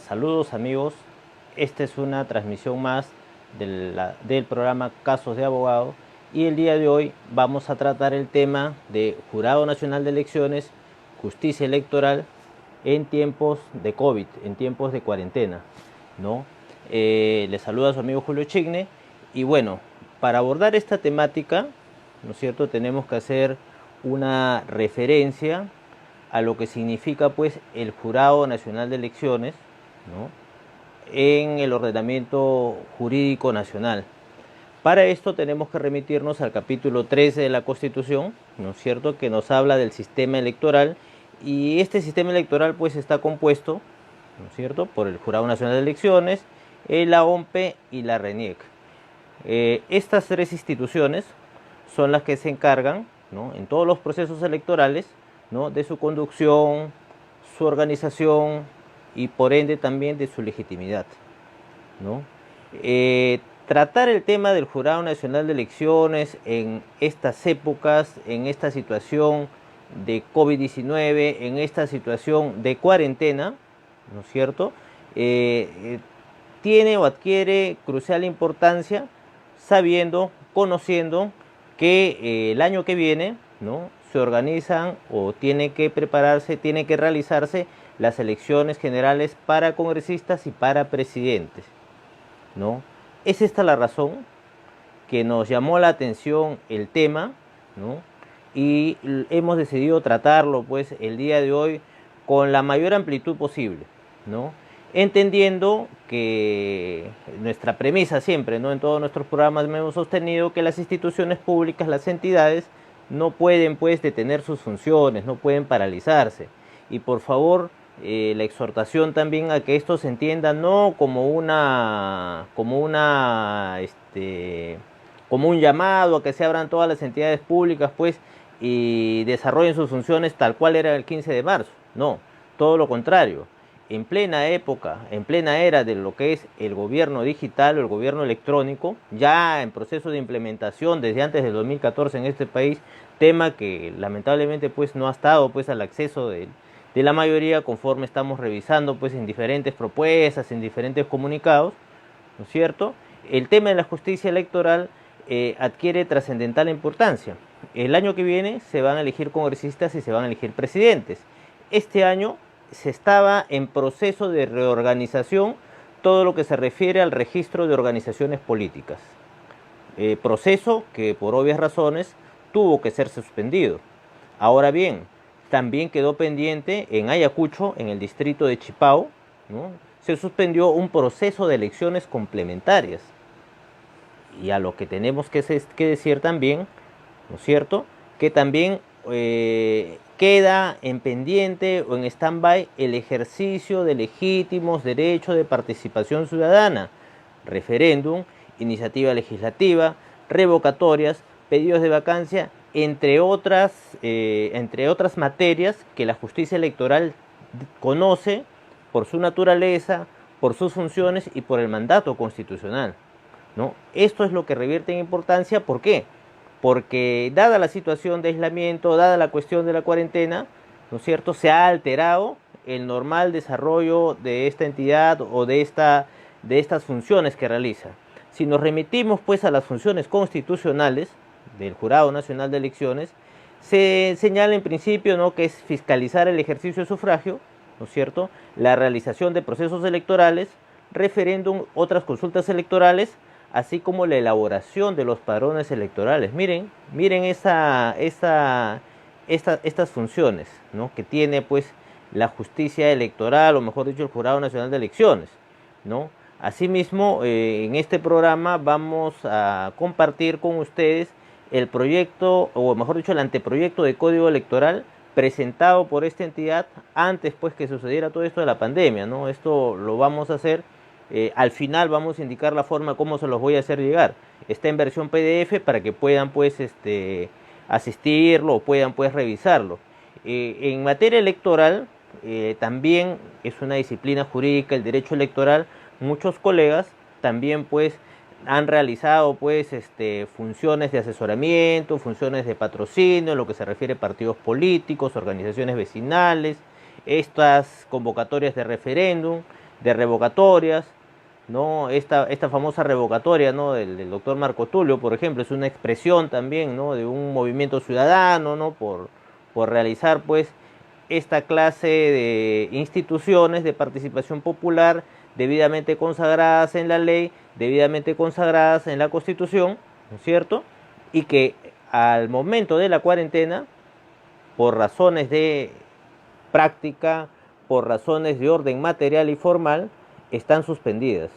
Saludos amigos, esta es una transmisión más del programa Casos de Abogado y el día de hoy vamos a tratar el tema de Jurado Nacional de Elecciones, Justicia Electoral en tiempos de COVID, en tiempos de cuarentena, ¿no? Les saluda su amigo Julio Chigne y bueno, para abordar esta temática, ¿no es cierto?, tenemos que hacer una referencia a lo que significa pues el Jurado Nacional de Elecciones, ¿no?, en el ordenamiento jurídico nacional. Para esto tenemos que remitirnos al capítulo 13 de la Constitución, ¿no es cierto?, que nos habla del sistema electoral, y este sistema electoral pues está compuesto, ¿no es cierto?, por el Jurado Nacional de Elecciones, la OMPE y la RENIEC. Estas tres instituciones son las que se encargan, ¿no?, en todos los procesos electorales, ¿no?, de su conducción, su organización y por ende también de su legitimidad, ¿no? Tratar el tema del Jurado Nacional de Elecciones en estas épocas, en esta situación de COVID-19, en esta situación de cuarentena, ¿no es cierto?, tiene o adquiere crucial importancia sabiendo, conociendo que el año que viene, ¿no?, se organizan o tiene que prepararse, tiene que realizarse las elecciones generales para congresistas y para presidentes, ¿no? Es esta la razón que nos llamó la atención el tema, ¿no?, y hemos decidido tratarlo pues el día de hoy con la mayor amplitud posible, ¿no?, entendiendo que nuestra premisa siempre, ¿no?, en todos nuestros programas hemos sostenido que las instituciones públicas, las entidades, no pueden pues detener sus funciones, no pueden paralizarse. Y por favor, la exhortación también a que esto se entienda no como como un llamado a que se abran todas las entidades públicas pues y desarrollen sus funciones tal cual era el 15 de marzo. No, todo lo contrario. En plena época, en plena era de lo que es el gobierno digital o el gobierno electrónico, ya en proceso de implementación desde antes del 2014 en este país, tema que lamentablemente pues no ha estado pues al acceso de la mayoría conforme estamos revisando pues en diferentes propuestas, en diferentes comunicados, ¿no es cierto? El tema de la justicia electoral adquiere trascendental importancia. El año que viene se van a elegir congresistas y se van a elegir presidentes. Este año se estaba en proceso de reorganización todo lo que se refiere al registro de organizaciones políticas. Proceso que por obvias razones tuvo que ser suspendido. Ahora bien, también quedó pendiente en Ayacucho, en el distrito de Chipao, ¿no?, se suspendió un proceso de elecciones complementarias. Y a lo que tenemos que decir también, ¿no es cierto?, que también queda en pendiente o en stand-by el ejercicio de legítimos derechos de participación ciudadana, referéndum, iniciativa legislativa, revocatorias, pedidos de vacancia, entre otras materias que la justicia electoral conoce por su naturaleza, por sus funciones y por el mandato constitucional, ¿no? Esto es lo que revierte en importancia. ¿Por qué? Porque dada la situación de aislamiento, dada la cuestión de la cuarentena, ¿no es cierto?, se ha alterado el normal desarrollo de esta entidad o de estas funciones que realiza. Si nos remitimos pues a las funciones constitucionales del Jurado Nacional de Elecciones, se señala en principio, ¿no?, que es fiscalizar el ejercicio de sufragio, ¿no es cierto?, la realización de procesos electorales, referéndum, otras consultas electorales, así como la elaboración de los padrones electorales. Miren estas funciones, ¿no?, que tiene pues la justicia electoral, o mejor dicho, el Jurado Nacional de Elecciones, ¿no? Asimismo, en este programa vamos a compartir con ustedes el proyecto, o mejor dicho, el anteproyecto de Código Electoral presentado por esta entidad antes pues que sucediera todo esto de la pandemia, ¿no? Esto lo vamos a hacer, al final vamos a indicar la forma como se los voy a hacer llegar. Está en versión PDF para que puedan pues asistirlo o puedan pues revisarlo. En materia electoral, también es una disciplina jurídica el derecho electoral. Muchos colegas también pues han realizado pues funciones de asesoramiento, funciones de patrocinio, en lo que se refiere a partidos políticos, organizaciones vecinales, estas convocatorias de referéndum, de revocatorias, ¿no? Esta famosa revocatoria, ¿no? del doctor Marco Tulio, por ejemplo, es una expresión también, ¿no? de un movimiento ciudadano, ¿no? por realizar pues esta clase de instituciones de participación popular debidamente consagradas en la ley, debidamente consagradas en la Constitución, ¿no es cierto? Y que al momento de la cuarentena, por razones de práctica, por razones de orden material y formal, están suspendidas.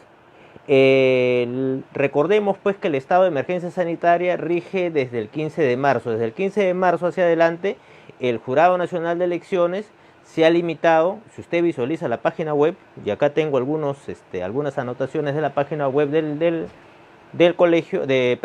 Recordemos pues que el estado de emergencia sanitaria rige desde el 15 de marzo. Desde el 15 de marzo hacia adelante, el Jurado Nacional de Elecciones se ha limitado, si usted visualiza la página web, y acá tengo algunas anotaciones de la página web del colegio, del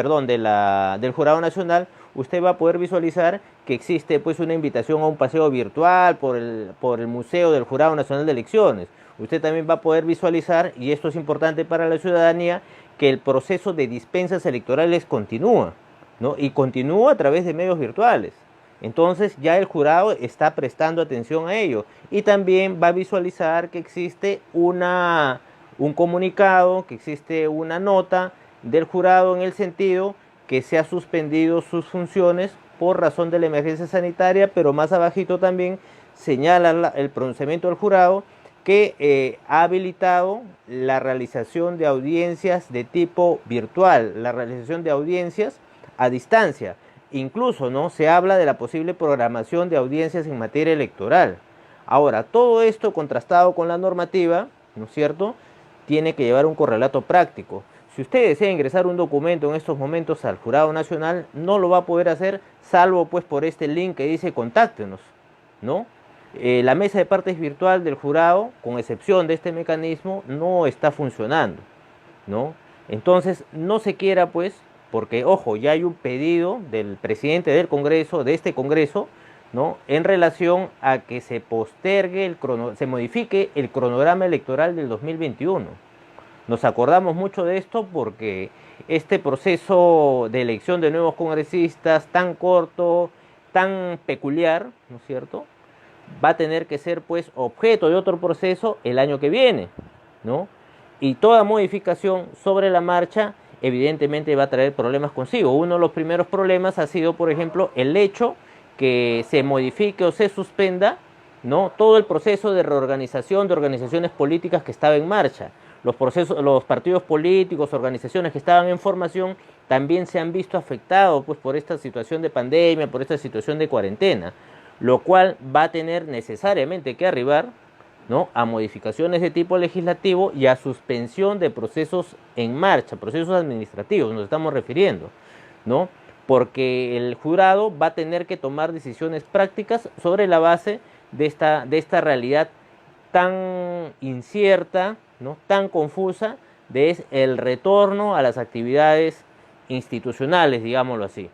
Jurado Nacional, usted va a poder visualizar que existe pues una invitación a un paseo virtual por el Museo del Jurado Nacional de Elecciones. Usted también va a poder visualizar, y esto es importante para la ciudadanía, que el proceso de dispensas electorales continúa, ¿no? Y continúa a través de medios virtuales. Entonces ya el jurado está prestando atención a ello. Y también va a visualizar que existe un comunicado, que existe una nota del jurado en el sentido que se ha suspendido sus funciones por razón de la emergencia sanitaria, pero más abajito también señala el pronunciamiento del jurado que ha habilitado la realización de audiencias de tipo virtual, la realización de audiencias a distancia. Incluso, ¿no?, se habla de la posible programación de audiencias en materia electoral. Ahora, todo esto contrastado con la normativa, ¿no es cierto?, tiene que llevar un correlato práctico. Si usted desea ingresar un documento en estos momentos al Jurado Nacional, no lo va a poder hacer, salvo pues por este link que dice contáctenos, ¿no? La mesa de partes virtual del jurado, con excepción de este mecanismo, no está funcionando, ¿no? Entonces, no se quiera pues, porque ojo, ya hay un pedido del presidente del Congreso, de este Congreso, ¿no?, en relación a que se postergue, se modifique el cronograma electoral del 2021. Nos acordamos mucho de esto porque este proceso de elección de nuevos congresistas tan corto, tan peculiar, ¿no es cierto?, va a tener que ser pues objeto de otro proceso el año que viene, ¿no? Y toda modificación sobre la marcha evidentemente va a traer problemas consigo. Uno de los primeros problemas ha sido, por ejemplo, el hecho que se modifique o se suspenda, ¿no?, todo el proceso de reorganización de organizaciones políticas que estaba en marcha. Los partidos políticos, organizaciones que estaban en formación, también se han visto afectados pues, por esta situación de pandemia, por esta situación de cuarentena, lo cual va a tener necesariamente que arribar, ¿no?, a modificaciones de tipo legislativo y a suspensión de procesos en marcha, procesos administrativos, nos estamos refiriendo, ¿no?, porque el jurado va a tener que tomar decisiones prácticas sobre la base de esta realidad tan incierta, ¿no?, tan confusa, de el retorno a las actividades institucionales, digámoslo así,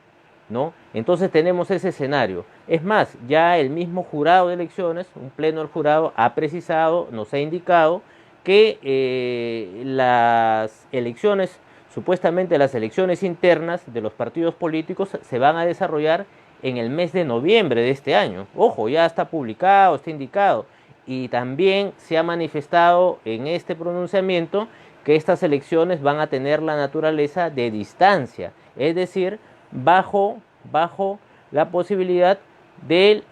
¿no? Entonces tenemos ese escenario. Es más, ya el mismo jurado de elecciones, un pleno del jurado, ha precisado, nos ha indicado que las elecciones, supuestamente las elecciones internas de los partidos políticos, se van a desarrollar en el mes de noviembre de este año. Ojo, ya está publicado, está indicado. Y también se ha manifestado en este pronunciamiento que estas elecciones van a tener la naturaleza de distancia, es decir, bajo la posibilidad del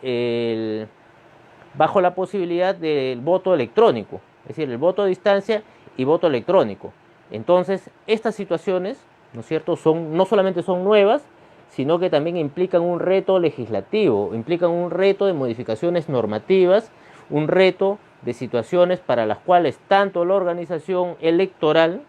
voto electrónico, es decir, el voto a distancia y voto electrónico. Entonces, estas situaciones, ¿no es cierto?, no solamente son nuevas, sino que también implican un reto legislativo, implican un reto de modificaciones normativas, un reto de situaciones para las cuales tanto la organización electoral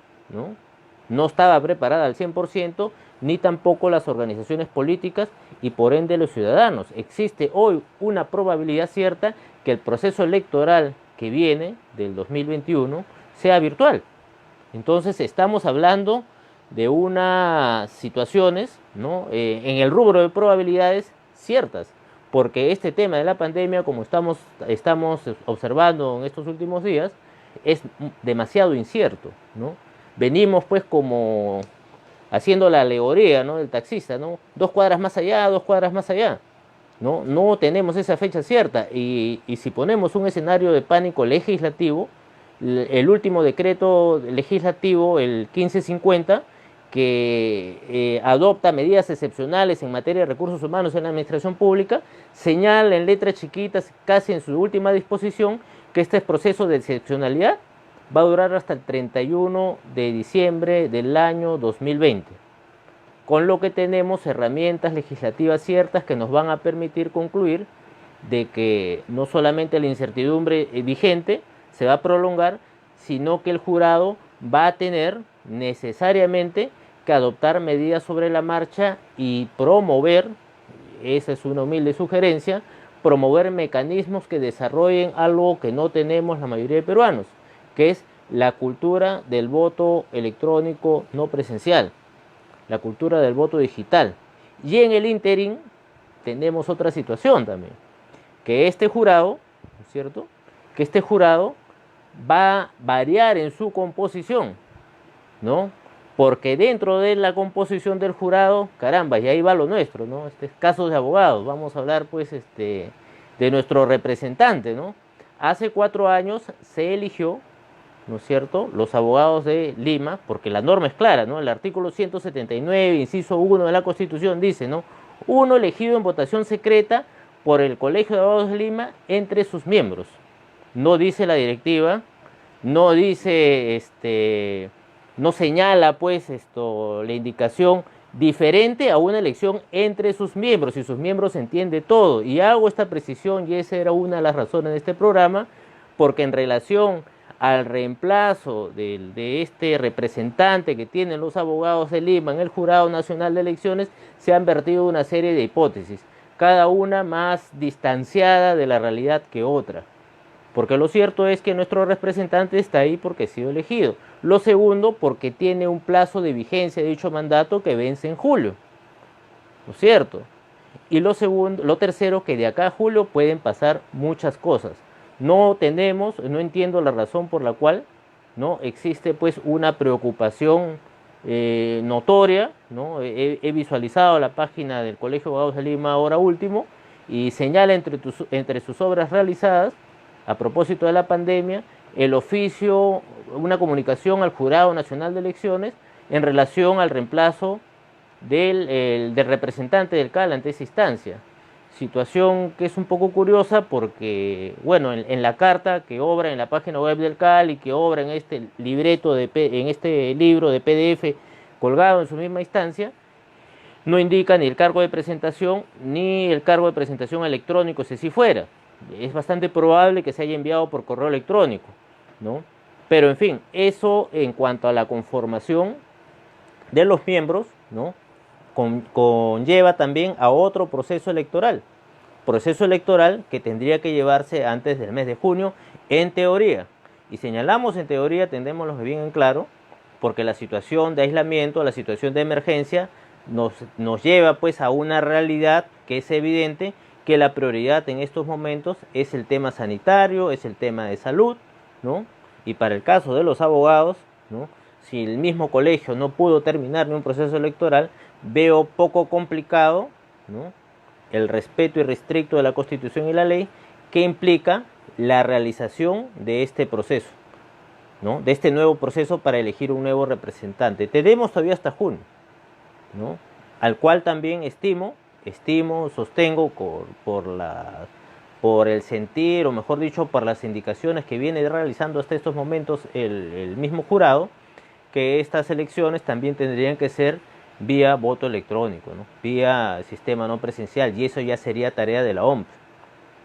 no estaba preparada al 100%, ni tampoco las organizaciones políticas y por ende los ciudadanos. Existe hoy una probabilidad cierta que el proceso electoral que viene del 2021 sea virtual. Entonces estamos hablando de unas situaciones, ¿no?, en el rubro de probabilidades ciertas, porque este tema de la pandemia, como estamos observando en estos últimos días, es demasiado incierto, ¿no? Venimos pues como haciendo la alegoría, ¿no?, del taxista, ¿no?, 2 cuadras más allá, 2 cuadras más allá, no tenemos esa fecha cierta, y si ponemos un escenario de pánico legislativo, el último decreto legislativo, el 1550, que adopta medidas excepcionales en materia de recursos humanos en la administración pública, señala en letras chiquitas, casi en su última disposición, que este proceso de excepcionalidad va a durar hasta el 31 de diciembre del año 2020, con lo que tenemos herramientas legislativas ciertas que nos van a permitir concluir de que no solamente la incertidumbre vigente se va a prolongar, sino que el jurado va a tener necesariamente que adoptar medidas sobre la marcha y promover, esa es una humilde sugerencia, promover mecanismos que desarrollen algo que no tenemos la mayoría de peruanos, que es la cultura del voto electrónico no presencial, la cultura del voto digital. Y en el ínterin tenemos otra situación también, que este jurado, ¿no es cierto?, que este jurado va a variar en su composición, ¿no? Porque dentro de la composición del jurado, caramba, y ahí va lo nuestro, ¿no? Este es caso de abogados, vamos a hablar pues de nuestro representante, ¿no? Hace 4 años se eligió, ¿no es cierto?, los abogados de Lima, porque la norma es clara, ¿no? El artículo 179, inciso 1 de la Constitución dice, ¿no?, uno elegido en votación secreta por el Colegio de Abogados de Lima entre sus miembros. No dice la directiva, no dice no señala pues la indicación diferente a una elección entre sus miembros, y sus miembros entiende todo. Y hago esta precisión, y esa era una de las razones de este programa, porque en relación al reemplazo de este representante que tienen los abogados de Lima en el Jurado Nacional de Elecciones, se han vertido una serie de hipótesis, cada una más distanciada de la realidad que otra. Porque lo cierto es que nuestro representante está ahí porque ha sido elegido. Lo segundo, porque tiene un plazo de vigencia de dicho mandato que vence en julio. ¿No es cierto? Y lo tercero, que de acá a julio pueden pasar muchas cosas. No entiendo la razón por la cual no existe pues una preocupación notoria, ¿no? He visualizado la página del Colegio de Abogados de Lima ahora último, y señala entre sus obras realizadas, a propósito de la pandemia, el oficio, una comunicación al Jurado Nacional de Elecciones en relación al reemplazo del representante del CAL ante esa instancia. Situación que es un poco curiosa porque, bueno, en la carta que obra en la página web del CAL y que obra en este libro de PDF colgado en su misma instancia, no indica ni el cargo de presentación ni el cargo de presentación electrónico, si así fuera. Es bastante probable que se haya enviado por correo electrónico, ¿no? Pero en fin, eso en cuanto a la conformación de los miembros, ¿no?, conlleva también a otro proceso electoral que tendría que llevarse antes del mes de junio, en teoría. Y señalamos en teoría, tendremos bien en claro, porque la situación de aislamiento, la situación de emergencia, nos lleva pues a una realidad que es evidente, que la prioridad en estos momentos es el tema sanitario, es el tema de salud, ¿no? Y para el caso de los abogados, ¿no?, si el mismo colegio no pudo terminar ni un proceso electoral, veo poco complicado, ¿no?, el respeto irrestricto de la Constitución y la ley, que implica la realización de este proceso, ¿no?, de este nuevo proceso para elegir un nuevo representante. Tenemos todavía hasta junio, ¿no?, al cual también sostengo por el sentir, o mejor dicho, por las indicaciones que viene realizando hasta estos momentos el mismo jurado, que estas elecciones también tendrían que ser vía voto electrónico, ¿no?, vía sistema no presencial, y eso ya sería tarea de la OMP,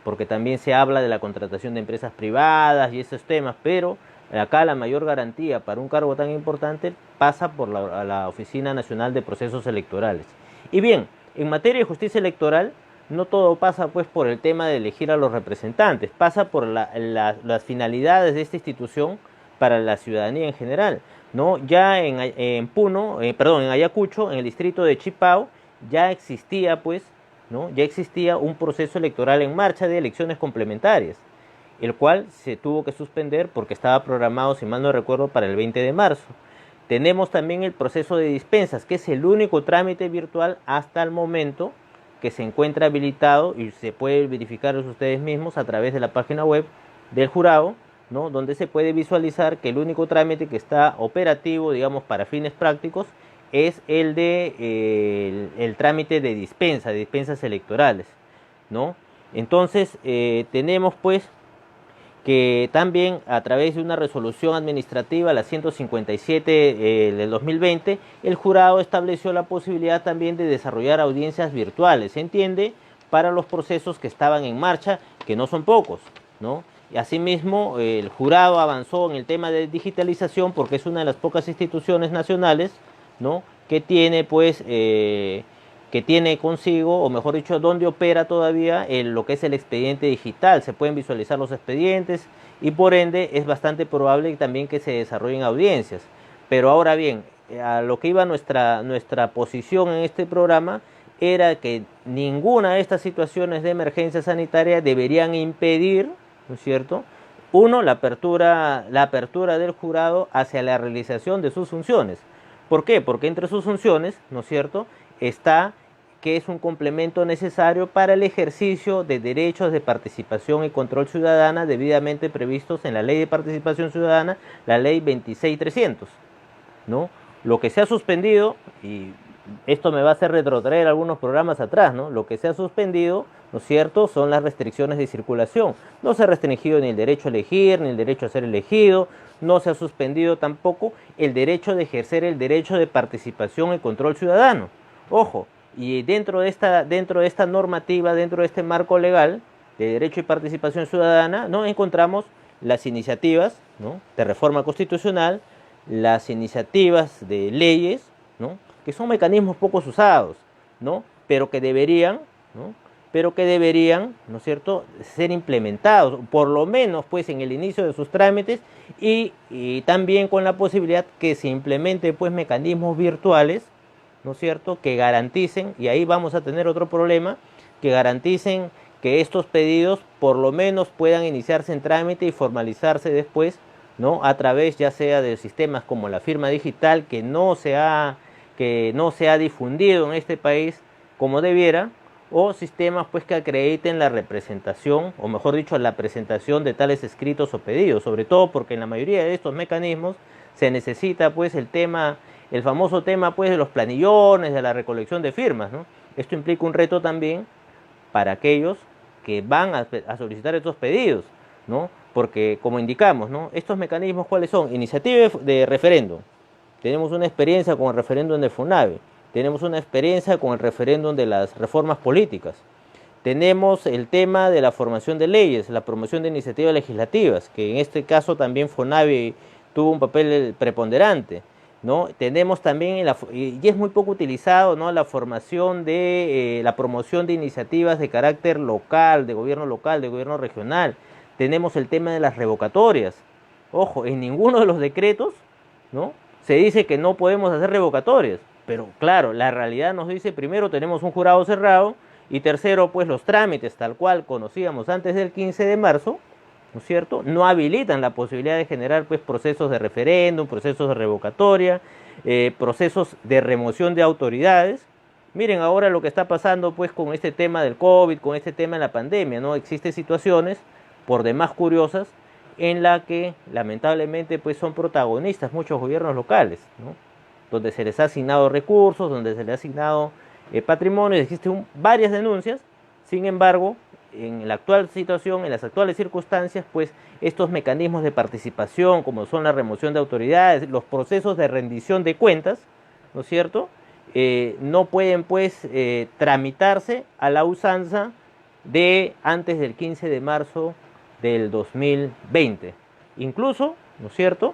porque también se habla de la contratación de empresas privadas y esos temas, pero acá la mayor garantía para un cargo tan importante pasa por la Oficina Nacional de Procesos Electorales. Y bien, en materia de justicia electoral, no todo pasa pues por el tema de elegir a los representantes, pasa por las finalidades de esta institución para la ciudadanía en general, ¿no? Ya en Ayacucho, en el distrito de Chipao, ya existía pues, ¿no?, ya existía un proceso electoral en marcha de elecciones complementarias, el cual se tuvo que suspender porque estaba programado, si mal no recuerdo, para el 20 de marzo. Tenemos también el proceso de dispensas, que es el único trámite virtual hasta el momento que se encuentra habilitado, y se puede verificar ustedes mismos a través de la página web del jurado, ¿no? Donde se puede visualizar que el único trámite que está operativo, digamos, para fines prácticos, es el de el trámite de dispensas electorales, ¿no? Entonces, tenemos pues que también a través de una resolución administrativa, la 157 del 2020, el jurado estableció la posibilidad también de desarrollar audiencias virtuales, ¿se entiende? Para los procesos que estaban en marcha, que no son pocos, ¿no? Y asimismo, el jurado avanzó en el tema de digitalización porque es una de las pocas instituciones nacionales, ¿no? Que tiene pues que tiene consigo, o mejor dicho, donde opera todavía lo que es el expediente digital. Se pueden visualizar los expedientes y por ende es bastante probable también que se desarrollen audiencias. Pero ahora bien, a lo que iba nuestra posición en este programa era que ninguna de estas situaciones de emergencia sanitaria deberían impedir, ¿no es cierto?, uno, la apertura del jurado hacia la realización de sus funciones. ¿Por qué? Porque entre sus funciones, ¿no es cierto?, está que es un complemento necesario para el ejercicio de derechos de participación y control ciudadana debidamente previstos en la Ley de Participación Ciudadana, la Ley 26.300, ¿no? Lo que se ha suspendido, y esto me va a hacer retrotraer algunos programas atrás, ¿no? Lo que se ha suspendido, ¿no es cierto?, son las restricciones de circulación. No se ha restringido ni el derecho a elegir, ni el derecho a ser elegido, no se ha suspendido tampoco el derecho de ejercer el derecho de participación y control ciudadano. Ojo, y dentro de esta normativa, dentro de este marco legal de derecho y participación ciudadana, ¿no?, encontramos las iniciativas, ¿no?, de reforma constitucional, las iniciativas de leyes, ¿no?, que son mecanismos pocos usados, ¿no?, pero que deberían, ¿no es cierto?, ser implementados, por lo menos pues en el inicio de sus trámites y también con la posibilidad que se implemente pues mecanismos virtuales, ¿no es cierto?, que garanticen, y ahí vamos a tener otro problema, que garanticen que estos pedidos por lo menos puedan iniciarse en trámite y formalizarse después, ¿no?, a través ya sea de sistemas como la firma digital, que no se ha difundido en este país como debiera, o sistemas pues que acrediten la representación, o mejor dicho, la presentación de tales escritos o pedidos, sobre todo porque en la mayoría de estos mecanismos se necesita pues el famoso tema pues de los planillones, de la recolección de firmas, ¿no? Esto implica un reto también para aquellos que van a solicitar estos pedidos, ¿no? Porque como indicamos, ¿no?, estos mecanismos, ¿cuáles son? Iniciativa de referéndum. Tenemos una experiencia con el referéndum de FUNAVE, tenemos una experiencia con el referéndum de las reformas políticas, tenemos el tema de la formación de leyes, la promoción de iniciativas legislativas, que en este caso también FUNAVE tuvo un papel preponderante, ¿no? Tenemos también, y es muy poco utilizado, ¿no?, la formación de la promoción de iniciativas de carácter local, de gobierno regional. Tenemos el tema de las revocatorias. Ojo, en ninguno de los decretos, ¿no?, se dice que no podemos hacer revocatorias, pero claro, la realidad nos dice, primero tenemos un jurado cerrado, y tercero, pues los trámites tal cual conocíamos antes del 15 de marzo, ¿no es cierto?, no habilitan la posibilidad de generar pues procesos de referéndum, procesos de revocatoria, procesos de remoción de autoridades. Miren ahora lo que está pasando pues con este tema del COVID, con este tema de la pandemia, ¿no? Existen situaciones por demás curiosas en la que lamentablemente pues son protagonistas muchos gobiernos locales, ¿no?, donde se les ha asignado recursos, donde se les ha asignado patrimonio, existen varias denuncias. Sin embargo, en la actual situación, en las actuales circunstancias, pues estos mecanismos de participación, como son la remoción de autoridades, los procesos de rendición de cuentas, ¿no es cierto?, no pueden pues tramitarse a la usanza de antes del 15 de marzo del 2020. Incluso, ¿no es cierto?,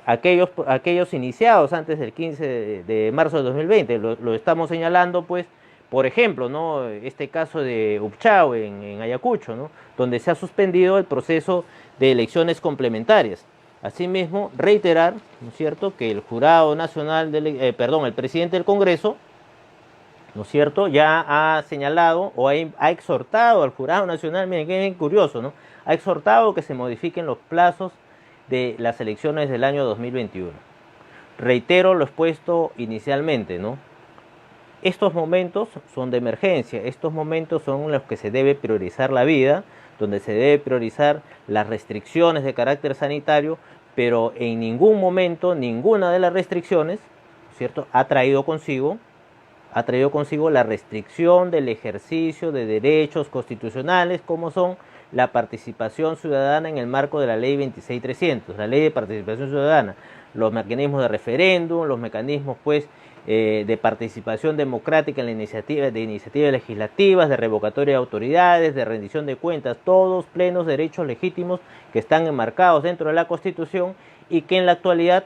aquellos iniciados antes del 15 de marzo del 2020, lo estamos señalando pues, por ejemplo, ¿no?, este caso de Upchau en Ayacucho, ¿no?, donde se ha suspendido el proceso de elecciones complementarias. Asimismo, reiterar, ¿no es cierto?, que el Jurado Nacional, el presidente del Congreso, ¿no es cierto?, ya ha señalado o ha exhortado al Jurado Nacional, miren qué bien curioso, ¿no?, ha exhortado que se modifiquen los plazos de las elecciones del año 2021. Reitero lo expuesto inicialmente, ¿no?, estos momentos son de emergencia, estos momentos son en los que se debe priorizar la vida, donde se debe priorizar las restricciones de carácter sanitario, pero en ningún momento ninguna de las restricciones, ¿cierto?, ha traído consigo la restricción del ejercicio de derechos constitucionales, como son la participación ciudadana en el marco de la ley 26.300, la ley de participación ciudadana, los mecanismos de referéndum, los mecanismos pues de participación democrática en la iniciativas legislativas, de revocatoria de autoridades, de rendición de cuentas, todos plenos derechos legítimos que están enmarcados dentro de la Constitución y que en la actualidad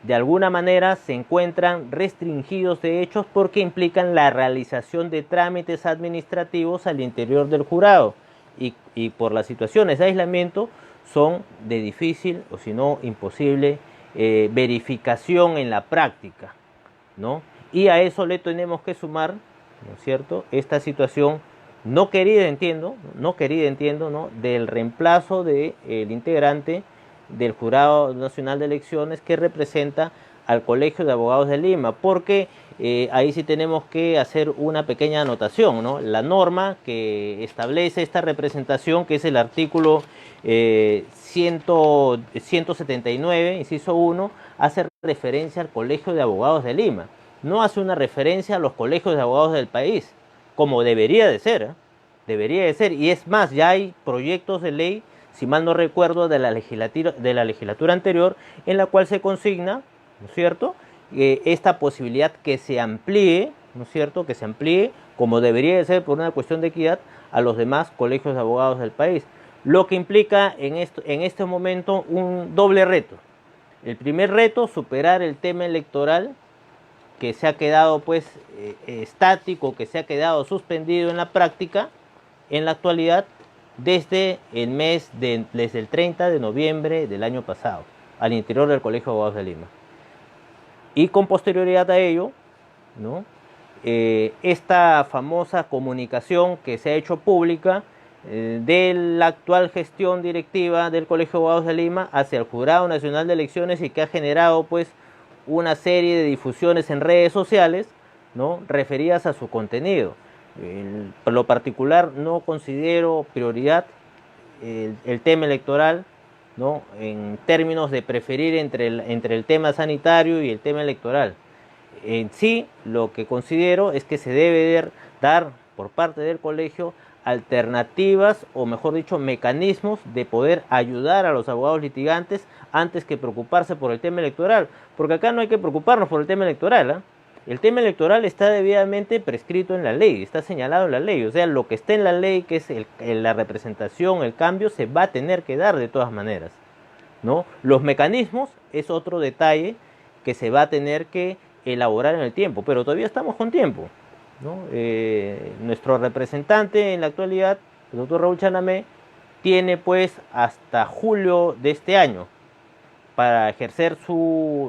de alguna manera se encuentran restringidos de hechos porque implican la realización de trámites administrativos al interior del jurado y por las situaciones de aislamiento son de difícil o si no imposible verificación en la práctica, ¿no? Y a eso le tenemos que sumar, ¿no es cierto?, esta situación no querida, entiendo, ¿no?, del reemplazo del integrante del Jurado Nacional de Elecciones que representa al Colegio de Abogados de Lima, porque ahí sí tenemos que hacer una pequeña anotación, ¿no? La norma que establece esta representación, que es el artículo 179, inciso 1, hace referencia al Colegio de Abogados de Lima, no hace una referencia a los colegios de abogados del país, como debería de ser, y es más, ya hay proyectos de ley, si mal no recuerdo, de la legislatura anterior, en la cual se consigna, ¿no es cierto?, esta posibilidad que se amplíe, ¿no es cierto?, que se amplíe, como debería de ser por una cuestión de equidad, a los demás colegios de abogados del país, lo que implica en este momento un doble reto. El primer reto, superar el tema electoral, que se ha quedado pues estático, que se ha quedado suspendido en la práctica, en la actualidad, desde el 30 de noviembre del año pasado, al interior del Colegio de Abogados de Lima. Y con posterioridad a ello, ¿no?, esta famosa comunicación que se ha hecho pública de la actual gestión directiva del Colegio de Abogados de Lima hacia el Jurado Nacional de Elecciones y que ha generado pues una serie de difusiones en redes sociales, ¿no?, referidas a su contenido. Por lo particular no considero prioridad el tema electoral, ¿no?, en términos de preferir entre el tema sanitario y el tema electoral. En sí, lo que considero es que se debe dar por parte del colegio alternativas, o mejor dicho, mecanismos de poder ayudar a los abogados litigantes antes que preocuparse por el tema electoral, porque acá no hay que preocuparnos por el tema electoral, ¿eh? El tema electoral está debidamente prescrito en la ley, está señalado en la ley, o sea, lo que está en la ley, que es la representación, el cambio, se va a tener que dar de todas maneras, ¿no? Los mecanismos es otro detalle que se va a tener que elaborar en el tiempo, pero todavía estamos con tiempo, ¿no? Nuestro representante en la actualidad, el doctor Raúl Chanamé, tiene pues hasta julio de este año para ejercer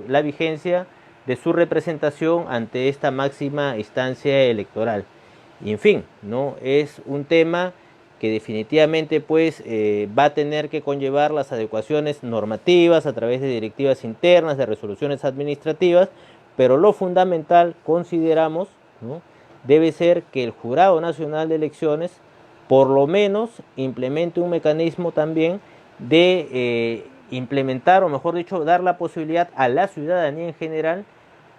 la vigencia de su representación ante esta máxima instancia electoral. Y en fin, ¿no?, es un tema que definitivamente pues va a tener que conllevar las adecuaciones normativas a través de directivas internas, de resoluciones administrativas, pero lo fundamental, consideramos, ¿no?, debe ser que el Jurado Nacional de Elecciones por lo menos implemente un mecanismo también de implementar, o mejor dicho, dar la posibilidad a la ciudadanía en general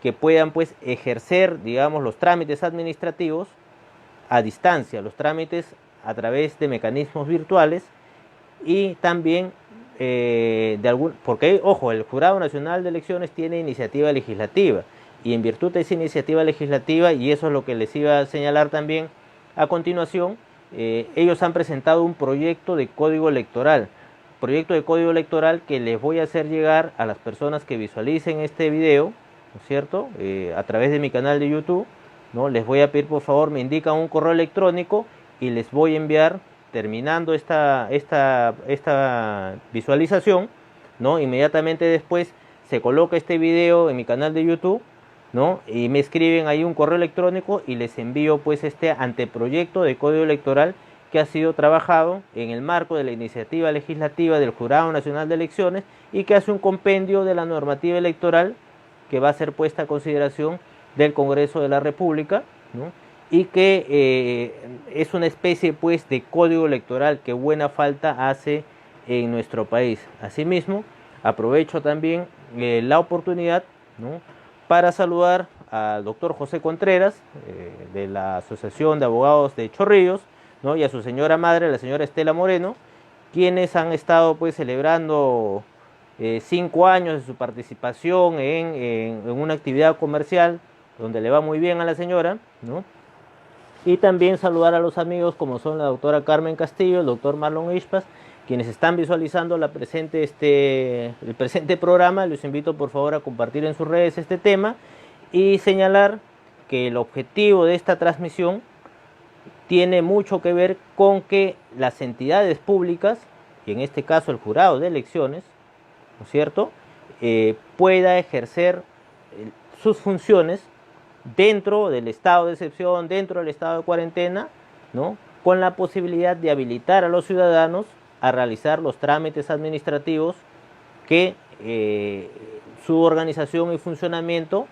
que puedan pues ejercer, digamos, los trámites administrativos a distancia, los trámites a través de mecanismos virtuales y también porque, ojo, el Jurado Nacional de Elecciones tiene iniciativa legislativa y en virtud de esa iniciativa legislativa, y eso es lo que les iba a señalar también a continuación, ellos han presentado un proyecto de código electoral, que les voy a hacer llegar a las personas que visualicen este video, ¿no es cierto?, a través de mi canal de YouTube, ¿no? Les voy a pedir por favor me indican un correo electrónico y les voy a enviar, terminando esta visualización, ¿no?, inmediatamente después se coloca este video en mi canal de YouTube, ¿no?, y me escriben ahí un correo electrónico y les envío pues este anteproyecto de código electoral que ha sido trabajado en el marco de la iniciativa legislativa del Jurado Nacional de Elecciones y que hace un compendio de la normativa electoral que va a ser puesta a consideración del Congreso de la República, ¿no?, y que es una especie pues de código electoral que buena falta hace en nuestro país. Asimismo, aprovecho también la oportunidad, ¿no?, para saludar al doctor José Contreras, de la Asociación de Abogados de Chorrillos, ¿no?, y a su señora madre, la señora Estela Moreno, quienes han estado pues celebrando 5 años de su participación en una actividad comercial donde le va muy bien a la señora, ¿no? Y también saludar a los amigos como son la doctora Carmen Castillo, el doctor Marlon Ishpas, quienes están visualizando el presente programa. Les invito por favor a compartir en sus redes este tema y señalar que el objetivo de esta transmisión tiene mucho que ver con que las entidades públicas, y en este caso el jurado de elecciones, ¿no es cierto?, pueda ejercer sus funciones dentro del estado de excepción, dentro del estado de cuarentena, ¿no?, con la posibilidad de habilitar a los ciudadanos a realizar los trámites administrativos que su organización y funcionamiento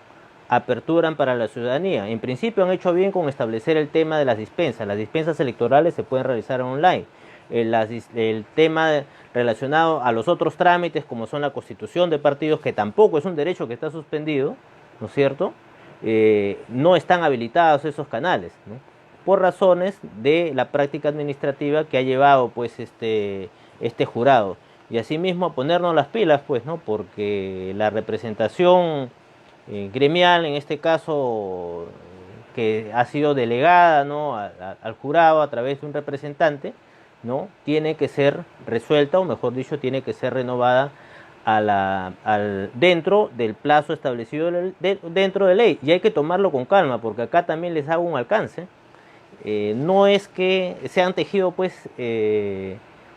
aperturan para la ciudadanía. En principio han hecho bien con establecer el tema de las dispensas. Las dispensas electorales se pueden realizar online. El tema relacionado a los otros trámites, como son la constitución de partidos, que tampoco es un derecho que está suspendido, ¿no es cierto?, no están habilitados esos canales, ¿no?, por razones de la práctica administrativa que ha llevado pues este jurado. Y asimismo a ponernos las pilas, pues, ¿no?, porque la representación gremial, en este caso, que ha sido delegada, ¿no?, al jurado a través de un representante, ¿no?, tiene que ser resuelta, o mejor dicho, tiene que ser renovada dentro del plazo establecido dentro de ley. Y hay que tomarlo con calma, porque acá también les hago un alcance. No es que se han tejido pues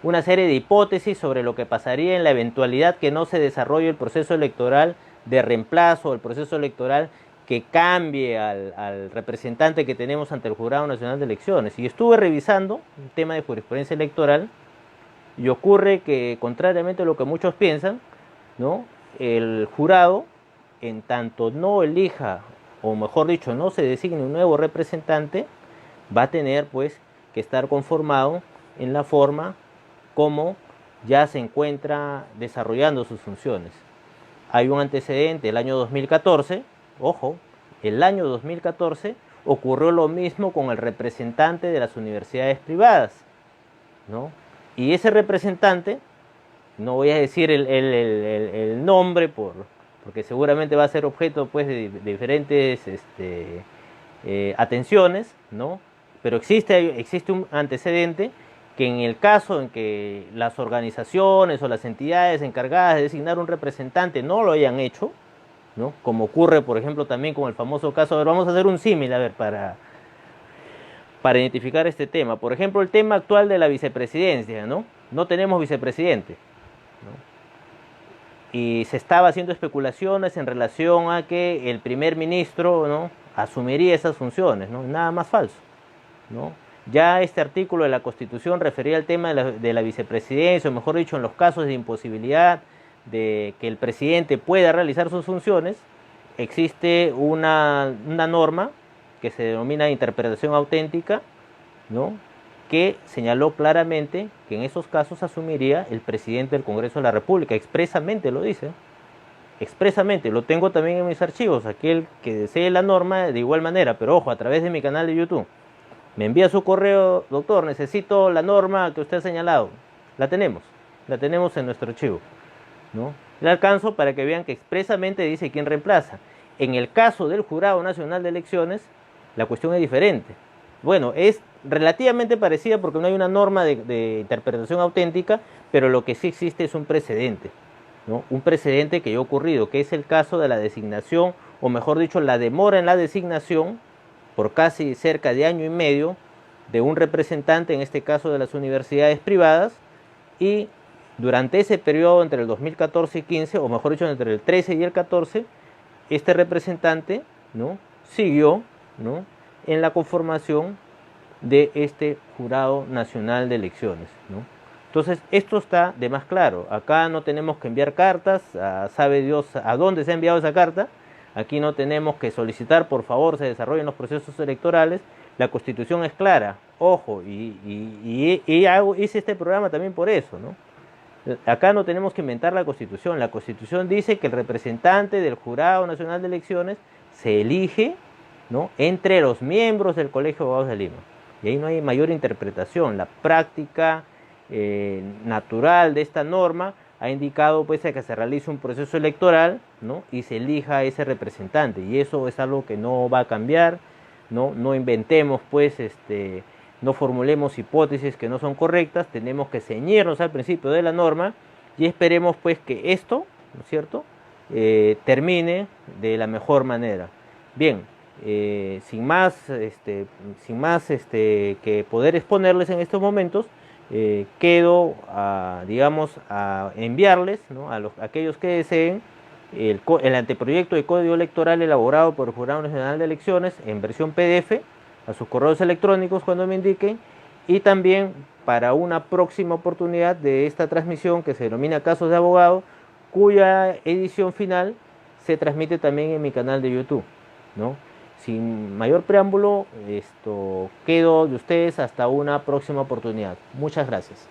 una serie de hipótesis sobre lo que pasaría en la eventualidad que no se desarrolle el proceso electoral de reemplazo, el proceso electoral que cambie al representante que tenemos ante el Jurado Nacional de Elecciones. Y estuve revisando un tema de jurisprudencia electoral y ocurre que, contrariamente a lo que muchos piensan, ¿no?, el jurado, en tanto no elija, o mejor dicho, no se designe un nuevo representante, va a tener pues que estar conformado en la forma como ya se encuentra desarrollando sus funciones. Hay un antecedente, el año 2014, ojo, el año 2014 ocurrió lo mismo con el representante de las universidades privadas, ¿no? Y ese representante, no voy a decir el nombre porque seguramente va a ser objeto pues de diferentes atenciones, ¿no?, pero existe un antecedente que en el caso en que las organizaciones o las entidades encargadas de designar un representante no lo hayan hecho, ¿no?, como ocurre por ejemplo también con el famoso caso, a ver, vamos a hacer un símil, a ver, para identificar este tema. Por ejemplo, el tema actual de la vicepresidencia, ¿no? No tenemos vicepresidente, ¿no?, y se estaba haciendo especulaciones en relación a que el primer ministro, ¿no?, asumiría esas funciones, ¿no? Nada más falso, ¿no? Ya este artículo de la Constitución refería al tema de la vicepresidencia, o mejor dicho, en los casos de imposibilidad de que el presidente pueda realizar sus funciones, existe una norma que se denomina interpretación auténtica, ¿no?, que señaló claramente que en esos casos asumiría el presidente del Congreso de la República. Expresamente lo dice, expresamente, lo tengo también en mis archivos, aquel que desee la norma de igual manera, pero ojo, a través de mi canal de YouTube. Me envía su correo, doctor, necesito la norma que usted ha señalado. La tenemos en nuestro archivo, ¿no? Le alcanzo para que vean que expresamente dice quién reemplaza. En el caso del Jurado Nacional de Elecciones, la cuestión es diferente. Bueno, es relativamente parecida porque no hay una norma de interpretación auténtica, pero lo que sí existe es un precedente, ¿no? Un precedente que ya ha ocurrido, que es el caso de la designación, o mejor dicho, la demora en la designación por casi cerca de año y medio de un representante, en este caso de las universidades privadas, y durante ese periodo entre el 2014 y 15, o mejor dicho, entre el 13 y el 14, este representante, ¿no?, siguió, ¿no?, en la conformación de este Jurado Nacional de Elecciones, ¿no? Entonces, esto está de más claro. Acá no tenemos que enviar cartas, sabe Dios a dónde se ha enviado esa carta. Aquí no tenemos que solicitar, por favor, se desarrollen los procesos electorales. La Constitución es clara, ojo, hice este programa también por eso, ¿no? Acá no tenemos que inventar la Constitución. La Constitución dice que el representante del Jurado Nacional de Elecciones se elige, ¿no?, entre los miembros del Colegio de Abogados de Lima. Y ahí no hay mayor interpretación. La práctica natural de esta norma ha indicado, pues, a que se realice un proceso electoral, ¿no?, y se elija a ese representante. Y eso es algo que no va a cambiar, ¿no? No inventemos, pues, no formulemos hipótesis que no son correctas, tenemos que ceñirnos al principio de la norma y esperemos, pues, que esto, ¿no es cierto?, termine de la mejor manera. Bien, sin más que poder exponerles en estos momentos, quedo digamos, a enviarles, ¿no?, a aquellos que deseen el anteproyecto de Código Electoral elaborado por el Jurado Nacional de Elecciones en versión PDF a sus correos electrónicos cuando me indiquen, y también para una próxima oportunidad de esta transmisión que se denomina Casos de Abogado, cuya edición final se transmite también en mi canal de YouTube, ¿no? Sin mayor preámbulo, quedo de ustedes hasta una próxima oportunidad. Muchas gracias.